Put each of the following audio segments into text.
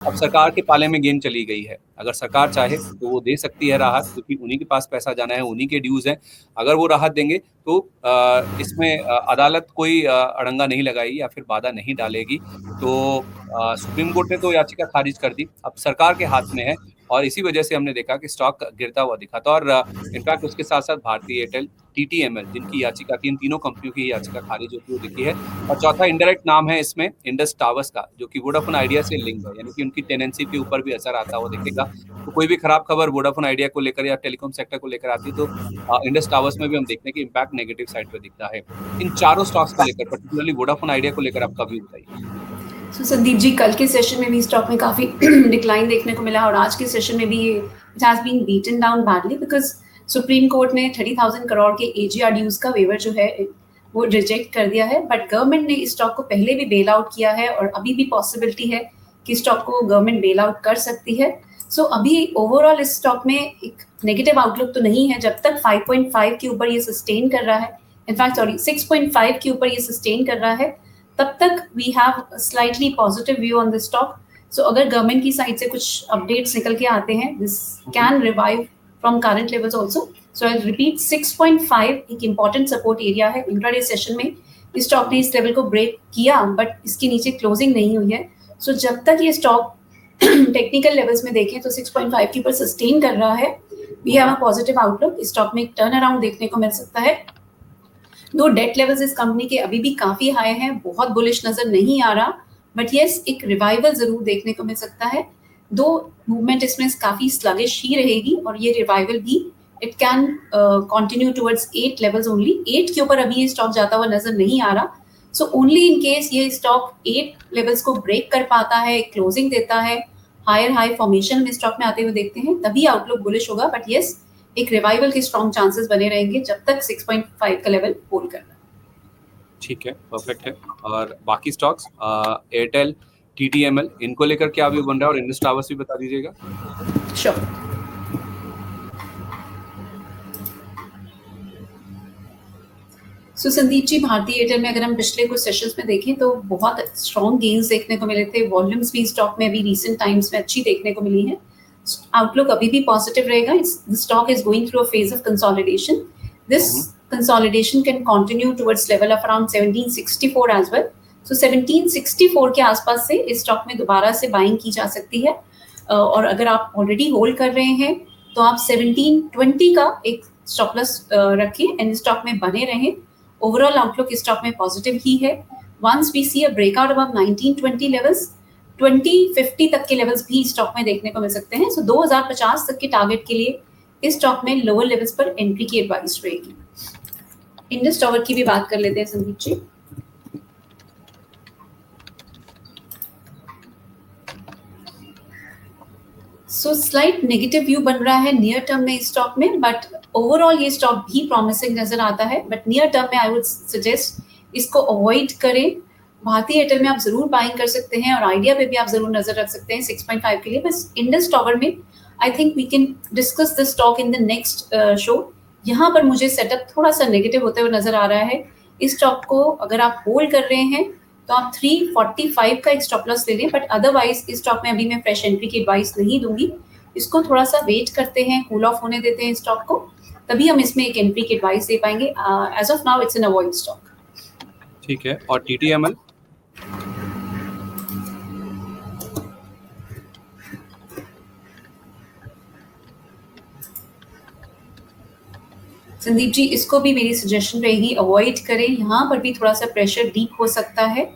अब सरकार के पाले में गेंद चली गई है। अगर सरकार चाहे तो वो दे सकती है राहत, क्योंकि उन्हीं के पास पैसा जाना है, उन्हीं के ड्यूज हैं। अगर वो राहत देंगे तो इसमें अदालत कोई अड़ंगा नहीं लगाएगी या फिर बाधा नहीं डालेगी। तो सुप्रीम कोर्ट ने तो याचिका खारिज कर दी, अब सरकार के हाथ में है, और इसी वजह से हमने देखा कि स्टॉक गिरता हुआ दिखा था। और इनफैक्ट उसके साथ साथ भारती एयरटेल, टीटीएमएल, जिनकी याचिका थी, इन तीनों कंपनियों की याचिका खारिज होती हुई दिखी है। और चौथा इनडायरेक्ट नाम है इसमें इंडस टावर्स का, जो कि वोडाफोन आइडिया से लिंक है, यानी कि उनकी टेनेंसी के ऊपर भी असर आता हुआ दिखेगा। तो कोई भी खराब खबर वोडाफोन आइडिया को लेकर या टेलीकॉम सेक्टर को लेकर आती है तो इंडस टावर्स में भी हम देखते हैं कि इम्पैक्ट नेगेटिव साइड पे दिखता है। इन चारों स्टॉक्स को लेकर, पर्टिकुलरली वोडाफोन आइडिया को लेकर आपका व्यू बताइए। संदीप जी, कल के सेशन में भी स्टॉक में काफी डिक्लाइन देखने को मिला और आज के सेशन में भी it has been beaten down badly because Supreme Court ने 30,000 करोड़ के एजीआर ड्यूज का वेवर जो है वो रिजेक्ट कर दिया है। बट गवर्नमेंट ने इस स्टॉक को पहले भी बेल आउट किया है और अभी भी पॉसिबिलिटी है कि स्टॉक को गवर्नमेंट बेल आउट कर सकती है। सो अभी ओवरऑल इस स्टॉक में एक नेगेटिव आउटलुक तो नहीं है जब तक 5.5 के ऊपर ये सस्टेन कर रहा है, इनफैक्ट सॉरी 6.5 के ऊपर ये सस्टेन कर रहा है, तब तक we have slightly positive view on this stock. So अगर गवर्नमेंट की साइड से कुछ अपडेट्स निकल के आते हैं, this can revive from current levels also. So I repeat, 6.5 एक इंपॉर्टेंट सपोर्ट एरिया है। इंट्राडे सेशन में इस स्टॉक ने इस लेवल को ब्रेक किया बट इसके नीचे क्लोजिंग नहीं हुई है। सो जब तक ये स्टॉक टेक्निकल लेवल्स में देखें तो 6.5 के ऊपर सस्टेन कर रहा है, we have a positive outlook. इस स्टॉक में एक टर्न अराउंड देखने को मिल सकता है। दो डेट लेवल्स इस कंपनी के अभी भी काफी हाई हैं, बहुत बुलिश नजर नहीं आ रहा, बट यस एक रिवाइवल जरूर देखने को मिल सकता है। दो मूवमेंट इसमें काफी स्लगिश ही रहेगी और ये रिवाइवल भी it can continue towards 8 levels only. 8 के ऊपर अभी ये स्टॉक जाता हुआ नजर नहीं आ रहा। सो ओनली इन केस ये स्टॉक 8 लेवल्स को ब्रेक कर पाता है, क्लोजिंग देता है, हायर हाई फॉर्मेशन में स्टॉक में आते हुए देखते हैं, तभी आउटलुक बुलिश होगा। बट यस एक रिवाइवल के स्ट्रॉन्ग चांसेस बने रहेंगे जब तक 6.5 का लेवल होल्ड करना। ठीक है, परफेक्ट है। और बाकी स्टॉक्स एयरटेल, टीटीएमएल, इनको लेकर क्या व्यू बन रहा है, और इंडस टावर्स भी बता दीजिएगा। श्योर। सो संदीप जी, भारतीय एयरटेल में अगर हम पिछले कुछ सेशंस में देखें तो बहुत स्ट्रॉन्ग गेन्स देखने को मिले थे। वॉल्यूम्स भी स्टॉक में अभी रिसेंट टाइम्स में अच्छी देखने को मिली है। आउटलुक अभी भी पॉजिटिव रहेगा। The stock is going through a phase of consolidation. This consolidation can continue towards level of around 1764 as well. So 1764 के आसपास से इस स्टॉक में दोबारा से बाइंग की जा सकती है। और अगर आप ऑलरेडी होल्ड कर रहे हैं तो आप 1720 का एक स्टॉप लॉस रखें एंड स्टॉक में बने रहें। ओवरऑल आउटलुक इस स्टॉक में पॉजिटिव ही है। Once we see a breakout above 1920 levels, 2050 तक के लेवल्स भी स्टॉक में देखने को मिल सकते हैं। सो 2050 तक के टारगेट के लिए इस स्टॉक में लोअर लेवल्स पर एंट्री की एडवाइस रहेगी। इंडस टावर की भी बात कर लेते हैं संदीप जी। सो स्लाइट नेगेटिव व्यू बन रहा है नियर टर्म में इस स्टॉक में, बट ओवरऑल ये स्टॉक भी प्रॉमिसिंग नजर आता है। बट नियर टर्म में आई वुड सजेस्ट इसको अवॉइड करें। भारतीय एयरटेल में आप जरूर बाइंग कर सकते हैं और आइडिया पे भी आप जरूर नजर रख सकते हैं 6.5 के लिए। बस इंडस टावर में I think we can discuss the stock in the next show. यहाँ पर मुझे सेटअप थोड़ा सा नेगेटिव होते हुए नजर आ रहा है। इस स्टॉक को अगर आप होल्ड कर रहे हैं तो आप 345 का एक स्टॉप लॉस ले लें, बट अदरवाइज इस स्टॉक में अभी मैं फ्रेश एंट्री की एडवाइस नहीं दूंगी। इसको थोड़ा सा वेट करते हैं, कूल ऑफ होने देते हैं स्टॉक को, तभी हम इसमें एक एंट्री की एडवाइस दे पाएंगे। As of now it's an avoid stock. ठीक है, और टीटीएमएल? संदीप जी, इसको भी मेरी सजेशन रहेगी अवॉइड करें। यहाँ पर भी थोड़ा सा प्रेशर डीप हो सकता है।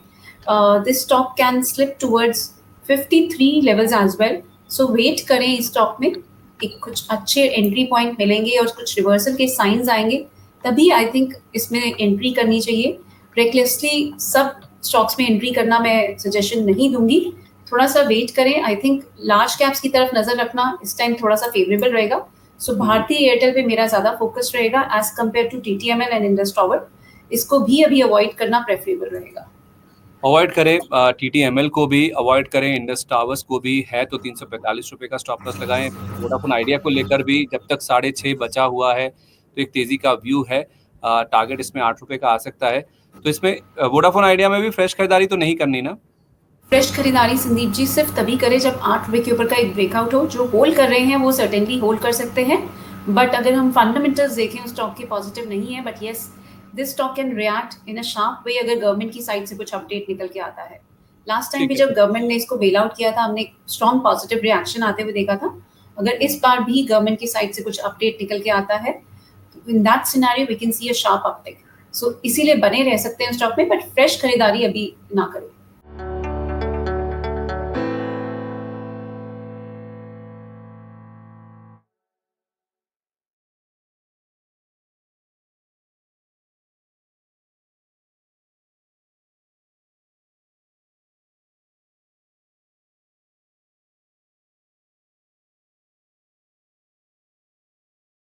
This stock can slip towards 53 levels as well. So wait करें इस स्टॉक में, एक कुछ अच्छे एंट्री पॉइंट मिलेंगे और कुछ रिवर्सल के साइंस आएंगे, तभी आई थिंक इसमें एंट्री करनी चाहिए। रेकलेसली सब स्टॉक्स में एंट्री करना मैं सजेशन नहीं दूंगी। थोड़ा सा वेट करें। आई थिंक लार्ज कैप्स की तरफ नजर रखना इस टाइम थोड़ा सा फेवरेबल रहेगा। सो भारतीय एयरटेल पे मेरा ज्यादा फोकस रहेगा as compare to TTML and Indus Tower. इसको भी अभी अवॉइड करना प्रेफरेबल रहेगा। अवॉइड करें टीटीएमएल को भी, अवॉइड करें इंडस टावर्स को भी। है तो 345 रुपए का स्टॉप लॉस लगाएं। वोडाफोन आइडिया को लेकर भी जब तक 6.5 बचा हुआ है तो एक तेजी का व्यू है। टारगेट इसमें 8 रुपए का आ सकता है। तो इसमें वोडाफोन आइडिया में भी फ्रेश खरीदारी तो नहीं करनी ना? फ्रेश खरीदारी संदीप जी सिर्फ तभी करें जब 8 रुपए के ऊपर का एक ब्रेकआउट हो। जो होल्ड कर रहे हैं वो सर्टेनली होल्ड कर सकते हैं, बट अगर हम फंडामेंटल्स देखें उस स्टॉक के पॉजिटिव नहीं है, but yes this stock can react in a sharp way अगर गवर्नमेंट की साइड से कुछ अपडेट निकल के आता है। लास्ट टाइम भी ठीक है। जब गवर्नमेंट ने इसको बेल आउट किया था हमने स्ट्रॉन्ग पॉजिटिव रिएक्शन आते हुए देखा था। अगर इस बार भी गवर्नमेंट की साइड से कुछ अपडेट निकल के आता है तो in that scenario we can see a sharp uptick. So इसीलिए बने रह सकते हैं स्टॉक में, बट फ्रेश खरीदारी अभी ना करें।